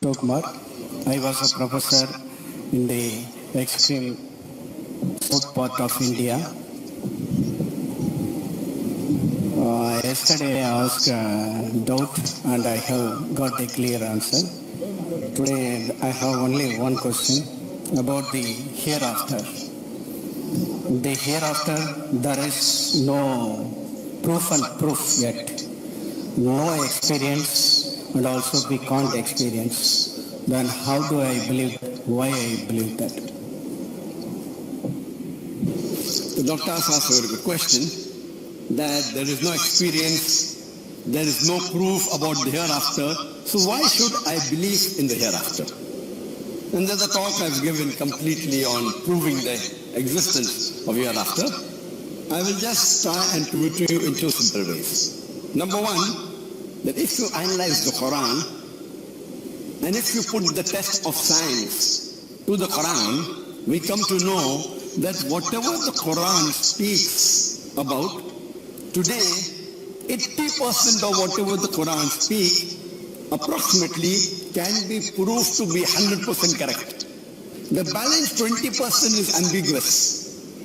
Tokmar. I was a professor in the extreme south part of India. Yesterday I asked a doubt and I have got a clear answer. Today I have only one question about the hereafter. The hereafter, there is no proof yet. No experience, and also we can't experience. Then how do I believe that? Why I believe that? The doctor asked a very good question, that there is no experience, there is no proof about the hereafter, so why should I believe in the hereafter? And there's a talk I've given completely on proving the existence of hereafter. I will just try and prove it to you in two simple ways. Number one, that if you analyze the Quran, and if you put the test of science to the Quran, we come to know that whatever the Quran speaks about, today, 80% of whatever the Quran speaks, approximately, can be proved to be 100% correct. The balance 20% is ambiguous.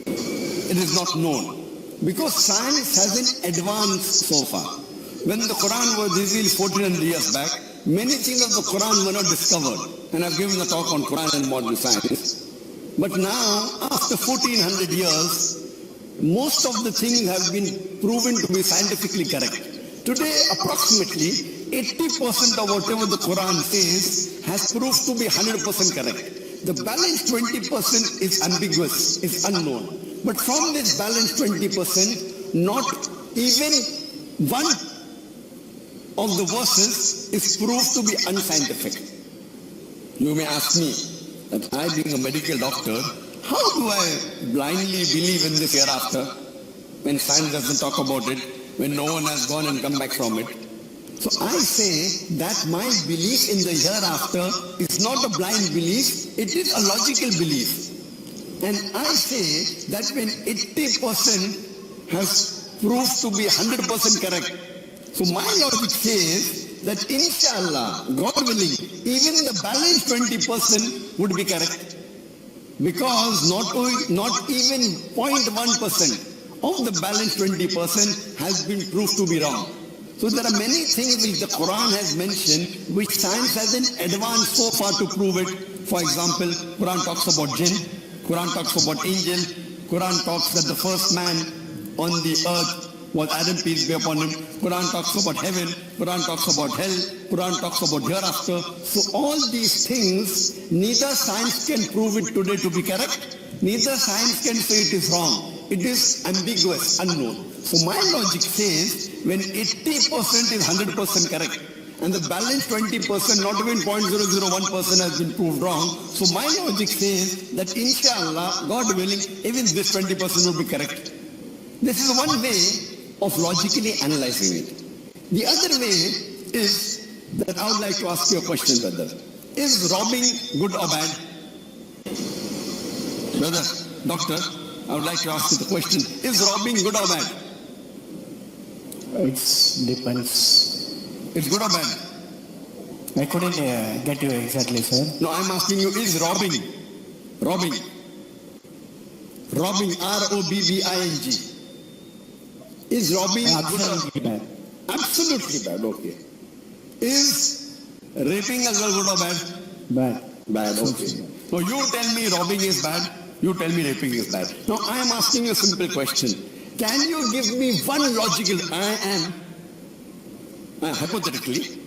It is not known. Because science hasn't advanced so far. When the Quran was revealed 1400 years back, many things of the Quran were not discovered. And I've given a talk on Quran and modern science. But now, after 1400 years, most of the things have been proven to be scientifically correct. Today, approximately 80% of whatever the Quran says has proved to be 100% correct. The balance 20% is ambiguous, is unknown. But from this balance 20%, not even one of the verses is proved to be unscientific. You may ask me, that I being a medical doctor, how do I blindly believe in this hereafter when science doesn't talk about it, when no one has gone and come back from it? So I say that my belief in the hereafter is not a blind belief, it is a logical belief. And I say that when 80% has proved to be 100% correct, so my logic says that inshallah, God willing, even the balance 20% would be correct. Because not even 0.1% of the balance 20% has been proved to be wrong. So there are many things which the Quran has mentioned which science hasn't advanced so far to prove it. For example, Quran talks about jinn, Quran talks about angel, Quran talks that the first man on the earth was Adam, peace be upon him. Quran talks about heaven, Quran talks about hell, Quran talks about hereafter. So all these things, neither science can prove it today to be correct, neither science can say it is wrong. It is ambiguous, unknown. So my logic says, when 80% is 100% correct, and the balance 20%, not even 0.001% has been proved wrong, so my logic says that inshallah, God willing, even this 20% will be correct. This is one way of logically analyzing it. The other way is that I would like to ask you a question, brother. Is robbing good or bad? Brother, doctor, I would like to ask you the question. Is robbing good or bad? It depends. It's good or bad? I couldn't get you exactly, sir. No, I'm asking you, is robbing, R-O-B-B-I-N-G, is robbing Absolutely bad. Absolutely bad, okay. Is raping as well good or bad? Bad. Bad, okay. Now you tell me robbing is bad, you tell me raping is bad. Now I am asking you a simple question. Can you give me one logical, hypothetically,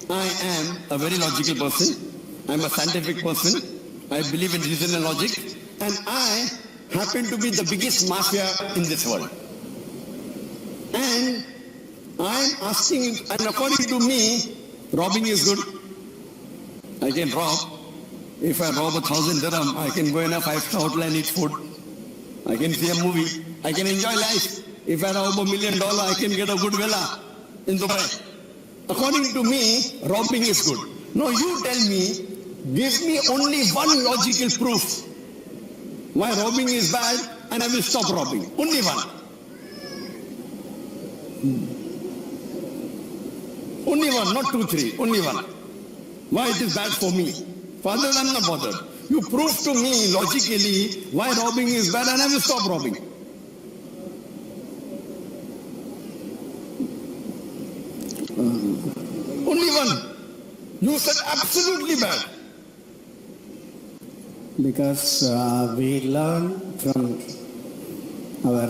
I am a very logical person, I am a scientific person, I believe in reason and logic, and I happen to be the biggest mafia in this world. And I am asking, and according to me, robbing is good. I can rob. If I rob 1,000 dirham, I can go in a 5-star hotel and eat food. I can see a movie. I can enjoy life. If I rob $1 million, I can get a good villa in Dubai. According to me, robbing is good. No, you tell me, give me only one logical proof why robbing is bad, and I will stop robbing. Only one. Only one, not 2, 3, only one. why it is bad for me. Father, I'm not bothered. You prove to me logically why robbing is bad and I will stop robbing. Only one. You said absolutely bad. Because we learn from our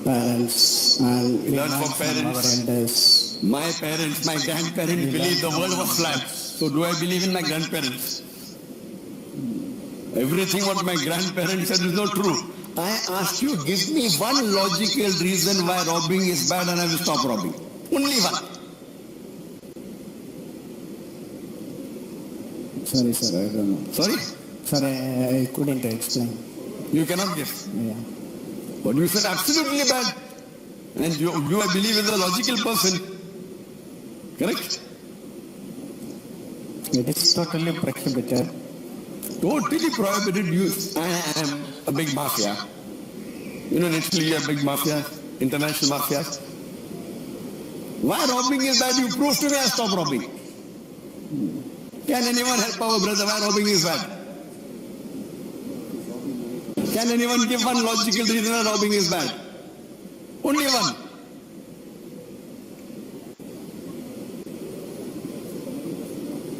parents and we learn from our parents. elders. My parents, my grandparents believed the world was flat. So do I believe in my grandparents? Everything what my grandparents said is not true. I asked you, give me one logical reason why robbing is bad and I will stop robbing. Only one. Sorry, sir, I don't know. Sorry? Sir, I couldn't explain. You cannot guess. Yeah. But you said absolutely bad. And you I believe, is a logical person. Correct? It is totally prohibited. Totally prohibited use. I am a big mafia. You know, in Italy, a big mafia, international mafia. Why robbing is bad? You prove to me, I stop robbing. Can anyone help our brother why robbing is bad? Can anyone give one logical reason why robbing is bad? Only one.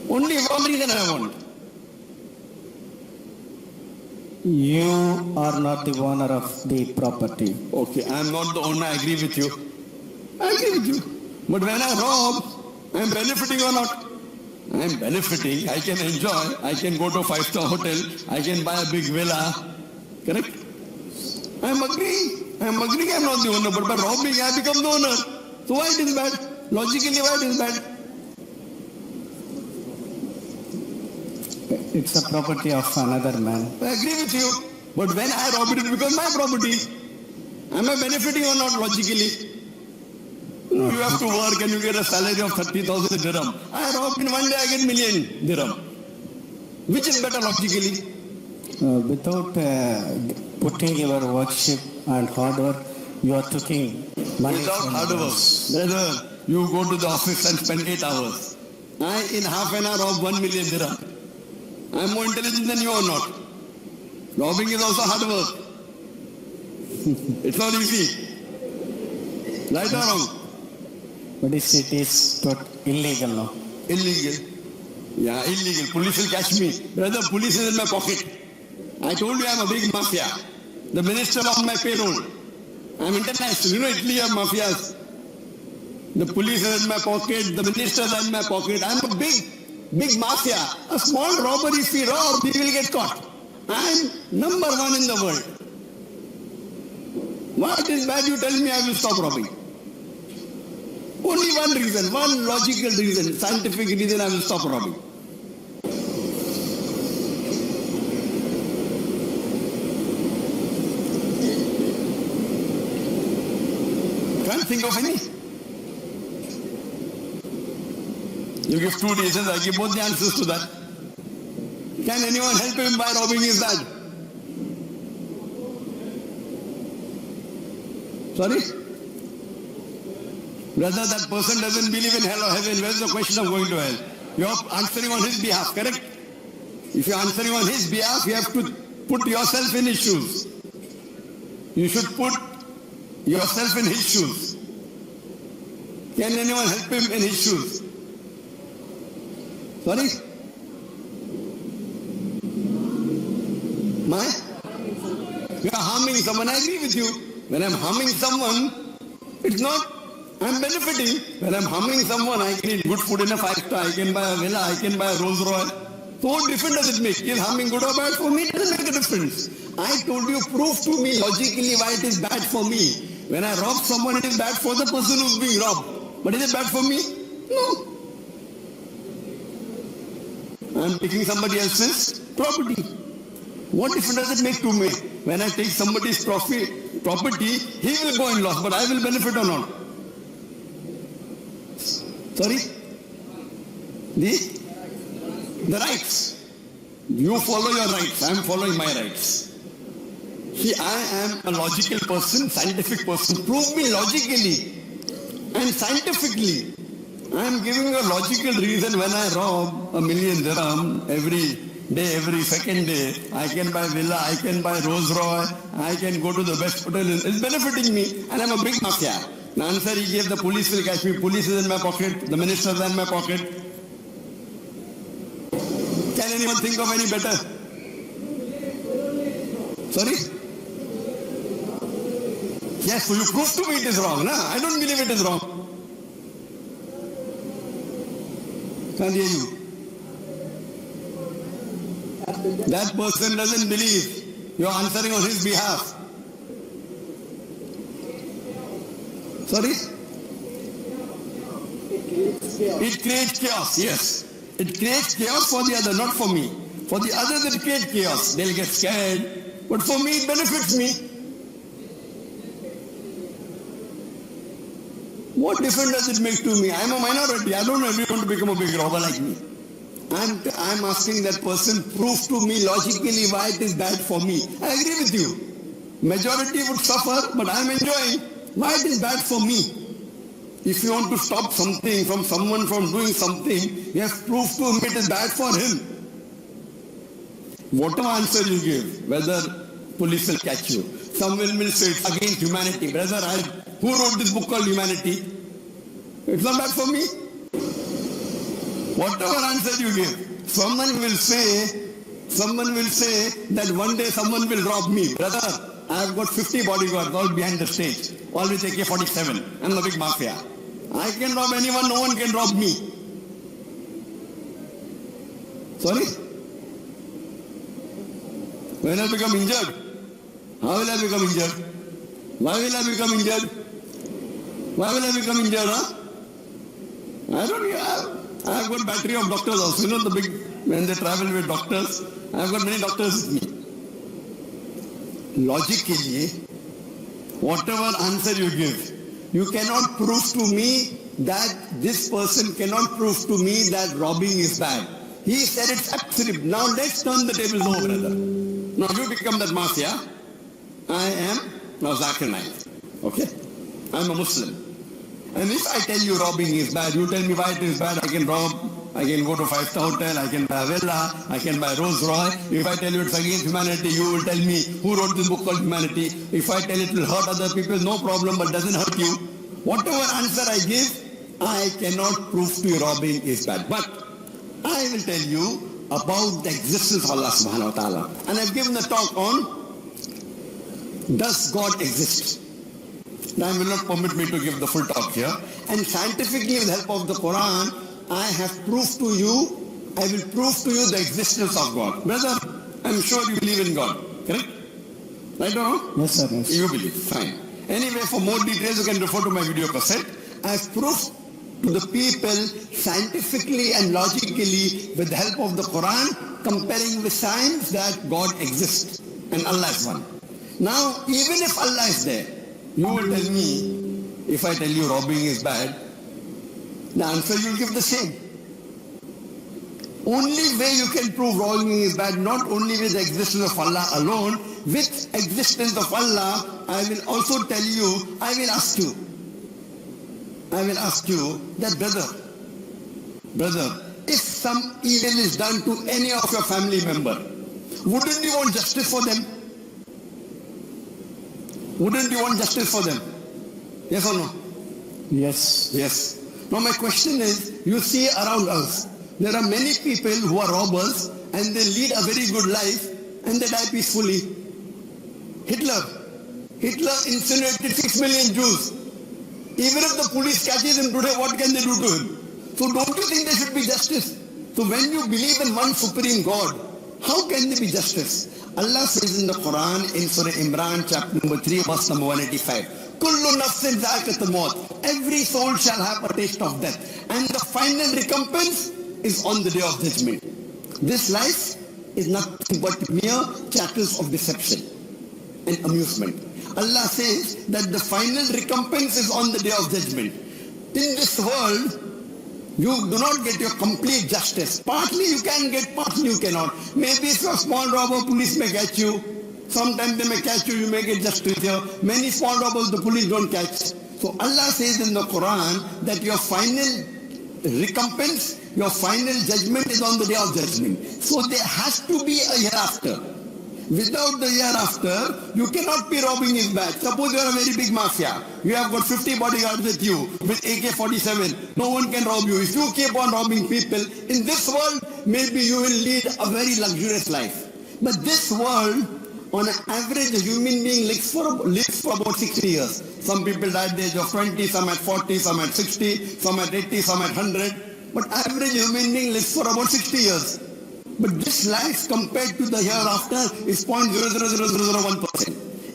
Only one reason I want. You are not the owner of the property. Okay, I am not the owner, I agree with you. I agree with you. But when I rob, I am benefiting or not? I am benefiting, I can enjoy, I can go to a 5-star hotel, I can buy a big villa. Correct? I am agreeing I am not the owner, but by robbing I become the owner. So why it is bad? Logically why it is bad? It's a property of another man. I agree with you. But when I rob it, it becomes my property. Am I benefiting or not logically? No, you have to work and you get a salary of 30,000 dirham. I rob in one day, I get million dirham. Which is better logically? Without putting your worship and hard work, you are taking money Without from hard work. others. Brother, you go to the office and spend 8 hours. I in half an hour rob 1 million dirham. I am more intelligent than you or not. Robbing is also hard work. It's not easy. Right or wrong? But it is illegal now. Illegal. Yeah, illegal. Police will catch me. Brother, police is in my pocket. I told you I'm a big mafia. The minister on my payroll. I'm international. You know, Italy have mafias. The police is in my pocket. The ministers are in my pocket. I'm a big mafia. A small robbery, if we rob, we will get caught. I'm number one in the world. What is bad? You tell me I will stop robbing. Only one reason, one logical reason, scientific reason I will stop robbing. Can't think of any. You give 2 reasons, I give both the answers to that. Can anyone help him by robbing his dad? Sorry? Whether that person doesn't believe in hell or heaven, where's the question of going to hell? You're answering on his behalf, correct? If you're answering on his behalf, you have to put yourself in his shoes. You should put yourself in his shoes. Can anyone help him in his shoes? Sorry? You are harming someone, I agree with you. When I'm harming someone, it's not, I'm benefiting. When I'm harming someone, I can eat good food in a 5-star, I can buy a villa, I can buy a Rolls Royce. So what difference does it make? Is harming good or bad for me? It doesn't make a difference. I told you, prove to me logically why it is bad for me. When I rob someone, it is bad for the person who's being robbed. But is it bad for me? No. I'm taking somebody else's property. What difference does it make to me? When I take somebody's property, he will go in loss, but I will benefit or not? Sorry? The rights. You follow your rights. I am following my rights. See, I am a logical person, scientific person. Prove me logically and scientifically I am giving a logical reason when I rob a million dirham every day, every second day. I can buy villa, I can buy Rolls Royce, I can go to the best hotel. It's benefiting me and I'm a big mafia. The answer he gave, the police will catch me. Police is in my pocket, the minister is in my pocket. Can anyone think of any better? Sorry? Yes, so you prove to me it is wrong. No? I don't believe it is wrong. Can't hear you. That person doesn't believe. You are answering on his behalf. Sorry? It creates chaos, yes. It creates chaos for the other, not for me. For the others it creates chaos. They'll get scared. But for me it benefits me. What difference does it make to me? I'm a minority. I don't know everyone to become a big robber like me. I'm asking that person, prove to me logically why it is bad for me. I agree with you. Majority would suffer, but I'm enjoying. Why it is bad for me? If you want to stop something from someone from doing something, you have to prove to him it is bad for him. Whatever answer you give, whether police will catch you, someone will say it's against humanity. Brother, who wrote this book called Humanity? It's not bad for me. Whatever answer you give, someone will say that one day someone will rob me. Brother, I have got 50 bodyguards all behind the stage, all with AK-47. I'm the big mafia. I can rob anyone, no one can rob me. Sorry? When I become injured? How will I become injured? Why will I become injured? Why will I become injured, huh? I don't know. I have got battery of doctors also. You know the big, when they travel with doctors, I have got many doctors with me. Logically, whatever answer you give, you cannot prove to me that this person cannot prove to me that robbing is bad. He said it's absolute. Now let's turn the tables over, brother. Now you become that mafia. I am now Zakir Naik. Okay? I'm a Muslim. And if I tell you robbing is bad, you tell me why it is bad. I can rob, I can go to 5-star hotel, I can buy a villa, I can buy Rolls Royce. If I tell you it's against humanity, you will tell me who wrote this book called Humanity. If I tell it will hurt other people, no problem, but doesn't hurt you. Whatever answer I give, I cannot prove to you robbing is bad. But I will tell you about the existence of Allah subhanahu wa ta'ala. And I've given a talk on, does God exist? Time will not permit me to give the full talk here. And scientifically, with the help of the Quran, I have proved to you, I will prove to you the existence of God. Brother, I'm sure you believe in God, correct? Right or wrong? Yes, sir. Yes. You believe, fine. Anyway, for more details, you can refer to my video cassette. I have proved to the people scientifically and logically with the help of the Quran, comparing with science that God exists and Allah is one. Now, even if Allah is there, you will tell me, if I tell you robbing is bad, the answer you will give the same. Only way you can prove robbing is bad, not only with the existence of Allah alone, with existence of Allah, I will also tell you, I will ask you that brother, if some evil is done to any of your family member, wouldn't you want justice for them? Wouldn't you want justice for them? Yes or no? Yes. Yes. Now my question is, you see around us, there are many people who are robbers and they lead a very good life and they die peacefully. Hitler incinerated 6 million Jews. Even if the police catches him today, what can they do to him? So don't you think there should be justice? So when you believe in one supreme God, how can there be justice? Allah says in the Quran, in Surah Imran, chapter number 3, verse number 185, Kullu nafsin za'ikatul maut. Every soul shall have a taste of death. And the final recompense is on the day of judgment. This life is nothing but mere chattels of deception and amusement. Allah says that the final recompense is on the day of judgment. In this world, you do not get your complete justice. Partly you can get, partly you cannot. Maybe if you're a small robber, police may catch you. Sometimes they may catch you, you may get justice here. Many small robbers the police don't catch. So Allah says in the Quran that your final recompense, your final judgment is on the day of judgment. So there has to be a hereafter. Without the hereafter, you cannot be robbing his bag. Suppose you are a very big mafia. You have got 50 bodyguards with you with AK-47. No one can rob you. If you keep on robbing people, in this world, maybe you will lead a very luxurious life. But this world, on an average, a human being lives for about 60 years. Some people die at the age of 20, some at 40, some at 60, some at 80, some at 100. But average human being lives for about 60 years. But this life compared to the hereafter is 0.00001%.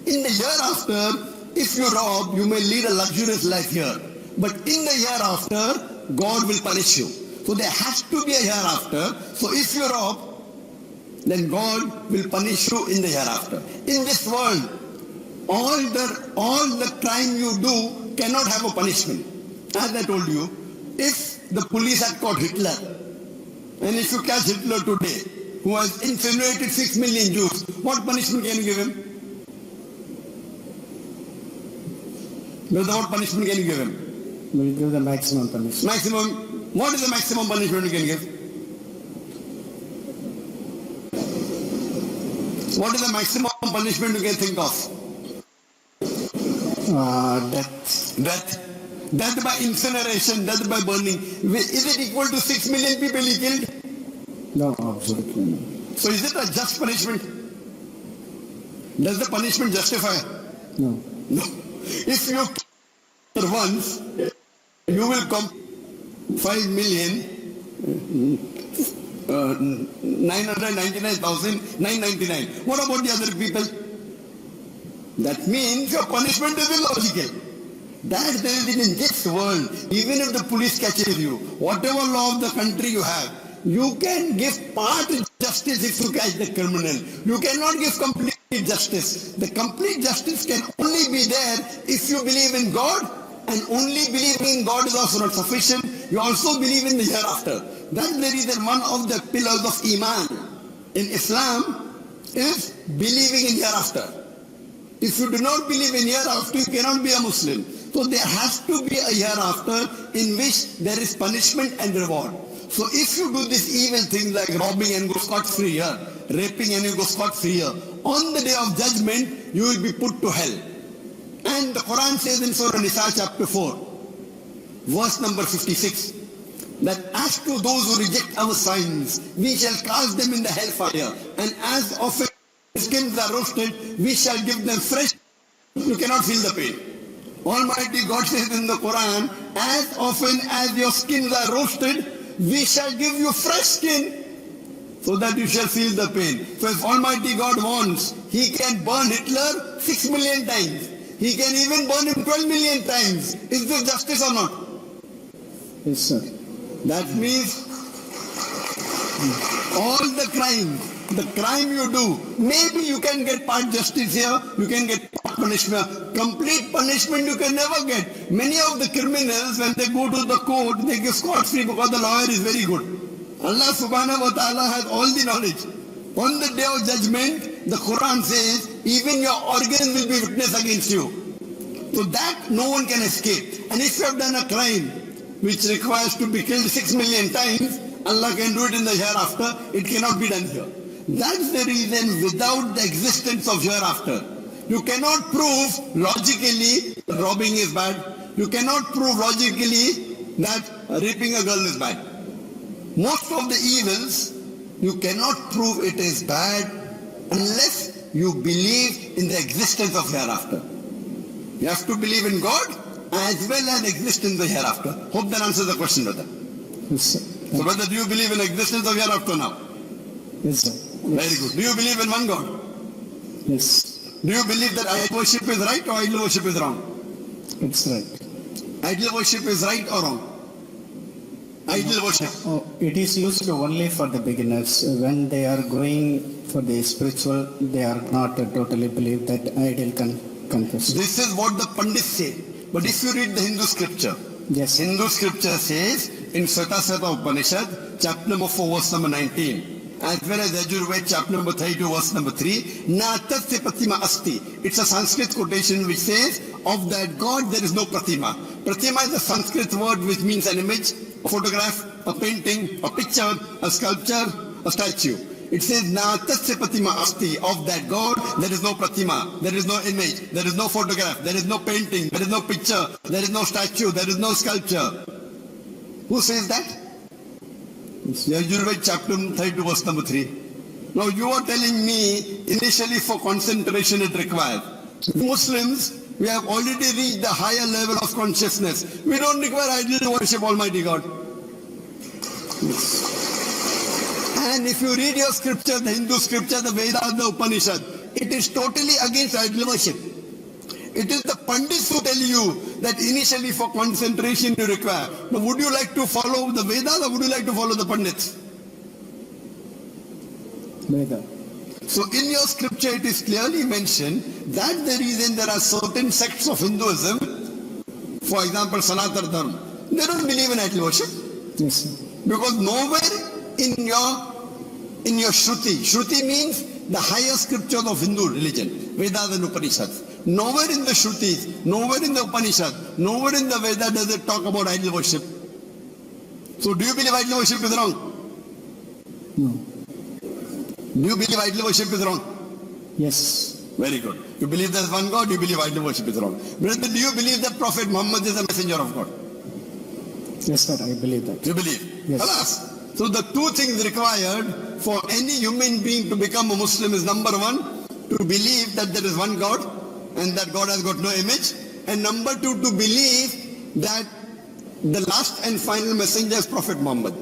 In the hereafter, if you rob, you may lead a luxurious life here. But in the hereafter, God will punish you. So there has to be a hereafter. So if you rob, then God will punish you in the hereafter. In this world, all the crime you do cannot have a punishment. As I told you, if the police had caught Hitler, and if you catch Hitler today, who has incinerated 6 million Jews, what punishment can you give him? What punishment can you give him? We will give the maximum punishment. Maximum. What is the maximum punishment you can give? What is the maximum punishment you can think of? Death. Death. Death by incineration, death by burning. Is it equal to 6 million people he killed? No, absolutely not. So is it a just punishment? Does the punishment justify? No. No. If you kill once, you will come 5,999,999. What about the other people? That means your punishment is illogical. That there is in this world, even if the police catches you, whatever law of the country you have, you can give part justice if you catch the criminal. You cannot give complete justice. The complete justice can only be there if you believe in God, and only believing in God is also not sufficient. You also believe in the hereafter. That's the reason one of the pillars of Iman in Islam is believing in hereafter. If you do not believe in hereafter, you cannot be a Muslim. So there has to be a hereafter in which there is punishment and reward. So if you do these evil things like robbing and go scot-free here, raping and you go scot-free here, on the day of judgment, you will be put to hell. And the Quran says in Surah Nisa chapter 4, verse number 56, that as to those who reject our signs, we shall cast them in the hellfire. And as often skins are roasted, we shall give them fresh. You cannot feel the pain. Almighty God says in the Quran, as often as your skins are roasted, we shall give you fresh skin so that you shall feel the pain. So if Almighty God wants, He can burn Hitler 6 million times. He can even burn him 12 million times. Is this justice or not? Yes, sir. That means all the crime you do, maybe you can get part justice here, you can get part punishment. Complete punishment you can never get. Many of the criminals, when they go to the court, they get scot-free because the lawyer is very good. Allah subhanahu wa ta'ala has all the knowledge. On the day of judgment, the Quran says, even your organs will be witness against you. So that no one can escape. And if you have done a crime which requires to be killed 6 million times, Allah can do it in the hereafter. It cannot be done here. That's the reason without the existence of hereafter, you cannot prove logically that robbing is bad. You cannot prove logically that raping a girl is bad. Most of the evils, you cannot prove it is bad unless you believe in the existence of hereafter. You have to believe in God as well as exist in the hereafter. Hope that answers the question, brother. Yes, sir. So brother, do you believe in existence of hereafter now? Yes, sir. Very good. Do you believe in one God? Yes, Do you believe that idol worship is right or idol worship is wrong? it's right. Idol worship is right or wrong? Idol worship. Oh, it is used only for the beginners. When they are going for the spiritual, they are not totally believe that idol can confess. This is what the Pandits say. But if you read the Hindu scripture, Yes, Hindu scripture says in Svetasvata Upanishad, chapter number 4, verse number 19, as well as Yajurved, chapter number 32, verse number 3, Na tatsya pratima asti. It's a Sanskrit quotation which says, of that God there is no pratima. Pratima is a Sanskrit word which means an image, a photograph, a painting, a picture, a sculpture, a statue. It says, Na tasya pratima asti, of that God, there is no pratima, there is no image, there is no photograph, there is no painting, there is no picture, there is no statue, there is no sculpture. Who says that? Yajurved chapter 32 verse number 3. Now you are telling me initially for concentration it required. Muslims, we have already reached the higher level of consciousness. We don't require idol to worship Almighty God. And if you read your scripture, the Hindu scripture, the Vedas, the Upanishad, it is totally against idol worship. It is the Pandits who tell you that initially for concentration you require. Now would you like to follow the Vedas or would you like to follow the Pandits? Veda. So in your scripture it is clearly mentioned that the reason there are certain sects of Hinduism, for example Sanatana Dharma, they don't believe in idol worship. Yes, sir. Because nowhere in your Shruti means the higher scriptures of Hindu religion, Vedas and Upanishads. Nowhere in the Shrutis, nowhere in the Upanishad, nowhere in the Veda does it talk about idol worship. So do you believe idol worship is wrong? No. Do you believe idol worship is wrong? Yes. Very good. You believe there is one God, you believe idol worship is wrong. Brother, do you believe that Prophet Muhammad is a messenger of God? Yes, sir, I believe that. You believe? Yes. Alas. So the two things required for any human being to become a Muslim is number one, to believe that there is one God and that God has got no image. And number two, to believe that the last and final messenger is Prophet Muhammad.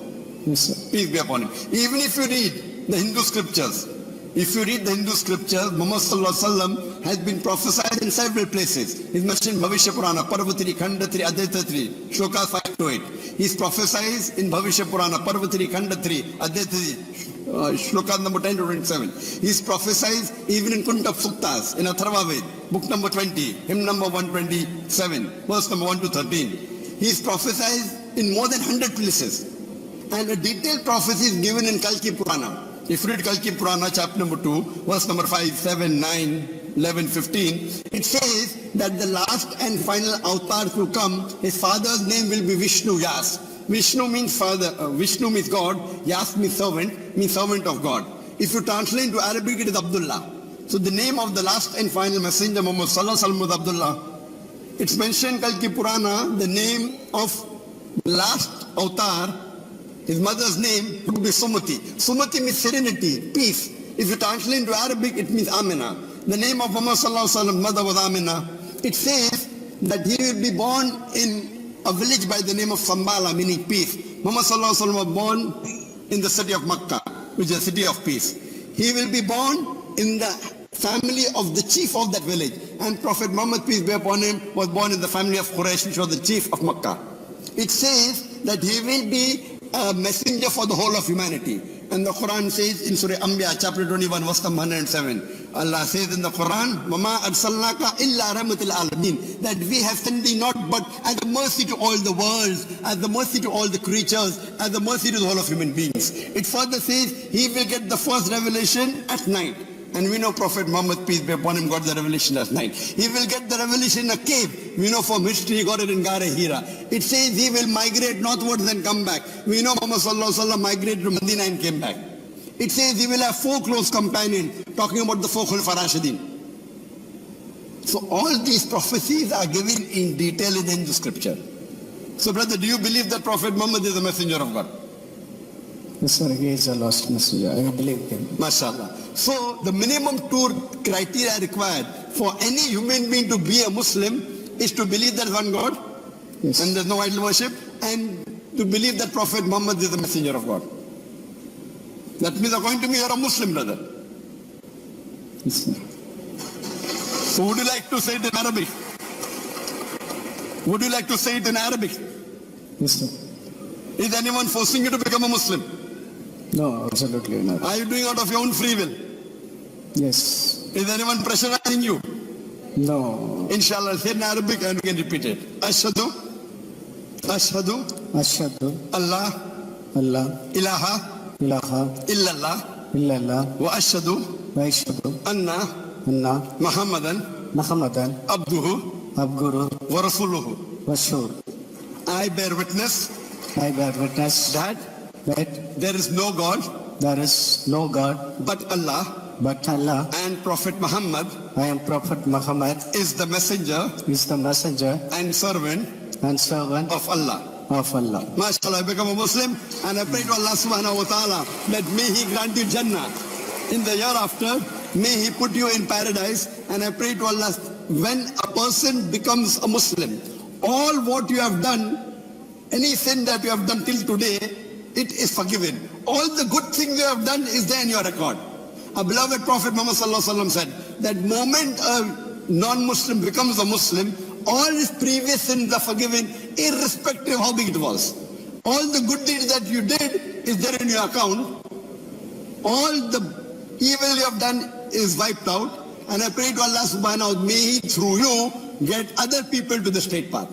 Yes, sir. Peace be upon him. Even if you read the Hindu scriptures, Muhammad Sallallahu Alaihi Wasallam has been prophesied in several places. He's mentioned Bhavishya Purana, Parvatri, Khandatri, Adhyatri, Shloka 5 to 8. He's prophesied in Bhavishya Purana, Parvatri, Khandatri, Adhyatri, Shloka number 10 to 27. He's prophesied even in Kunta Suktas, in Atharva Ved, book number 20, hymn number 127, verse number 1 to 13. He's prophesied in more than 100 places. And a detailed prophecy is given in Kalki Purana. If you read Kalki Purana, chapter number 2, verse number 5, 7, 9, 11, 15, it says that the last and final avatar to come, his father's name will be Vishnu Yas. Vishnu means father, Vishnu means God, Yas means servant of God. If you translate into Arabic, it is Abdullah. So the name of the last and final messenger, Muhammad Sallallahu Alaihi Wasallam, was Abdullah. It's mentioned in Kalki Purana, the name of the last avatar, his mother's name would be Sumati. Sumati means serenity, peace. If you translate into Arabic, it means Amina. The name of Muhammad Sallallahu Alaihi Wasallam's mother was Amina. It says that he will be born in a village by the name of Sambala, meaning peace. Muhammad Sallallahu Alaihi Wasallam was born in the city of Makkah, which is a city of peace. He will be born in the family of the chief of that village. And Prophet Muhammad, peace be upon him, was born in the family of Quraysh, which was the chief of Makkah. It says that he will be a messenger for the whole of humanity. And the Quran says in Surah Anbiya, chapter 21, verse 107, Allah says in the Quran, وَمَا أَرْسَلْنَاكَ إِلَّا رَحْمَةً لِلْعَالَمِينَ, that we have sent thee not but as a mercy to all the worlds, as the mercy to all the creatures, as a mercy to the whole of human beings. It further says, he will get the first revelation at night. And we know Prophet Muhammad, peace be upon him, got the revelation last night. He will get the revelation in a cave. We know from history he got it in Gare Hira. It says he will migrate northwards and come back. We know Muhammad Sallallahu Alaihi Wasallam migrated to Medina and came back. It says he will have 4 close companions, talking about the 4 Khulafa Rashidin. So all these prophecies are given in detail in the Hindu scripture. So brother, do you believe that Prophet Muhammad is a messenger of God? Yes, sir, he is a lost messenger. I believe him. MashaAllah. So the minimum 2 criteria required for any human being to be a Muslim is to believe there is one God, Yes. and there's no idol worship, and to believe that Prophet Muhammad is the messenger of God. That means according to me you are a Muslim, brother. Yes, sir. So would you like to say it in Arabic? Would you like to say it in Arabic? Yes, sir. Is anyone forcing you to become a Muslim? No, absolutely not. Are you doing out of your own free will? Yes. Is anyone pressurizing you? No. Inshallah, say in Arabic and we can repeat it. Ashhadu Ashhadu Allah Allah ilaha ilaha illallah illallah wa ashhadu wa ashhadu anna anna Muhammadan Muhammadan abduhu abduhu wa rasuluhu. wa shur. I bear witness I bear witness that that there is no God there is no God but Allah, but Allah. and Prophet Muhammad I am Prophet Muhammad is the messenger is the messenger and servant and servant of Allah. of Allah. MashaAllah, I become a Muslim and I pray to Allah subhanahu wa ta'ala that may He grant you Jannah in the hereafter, may He put you in paradise, and I pray to Allah, when a person becomes a Muslim, all what you have done, any sin that you have done till today, it is forgiven. All the good things you have done is there in your record. Our beloved Prophet Muhammad sallallahu alaihi wasallam said that moment a non-Muslim becomes a Muslim, all his previous sins are forgiven, irrespective of how big it was. All the good deeds that you did is there in your account. All the evil you have done is wiped out. And I pray to Allah subhanahu wa ta'ala, may He through you get other people to the straight path.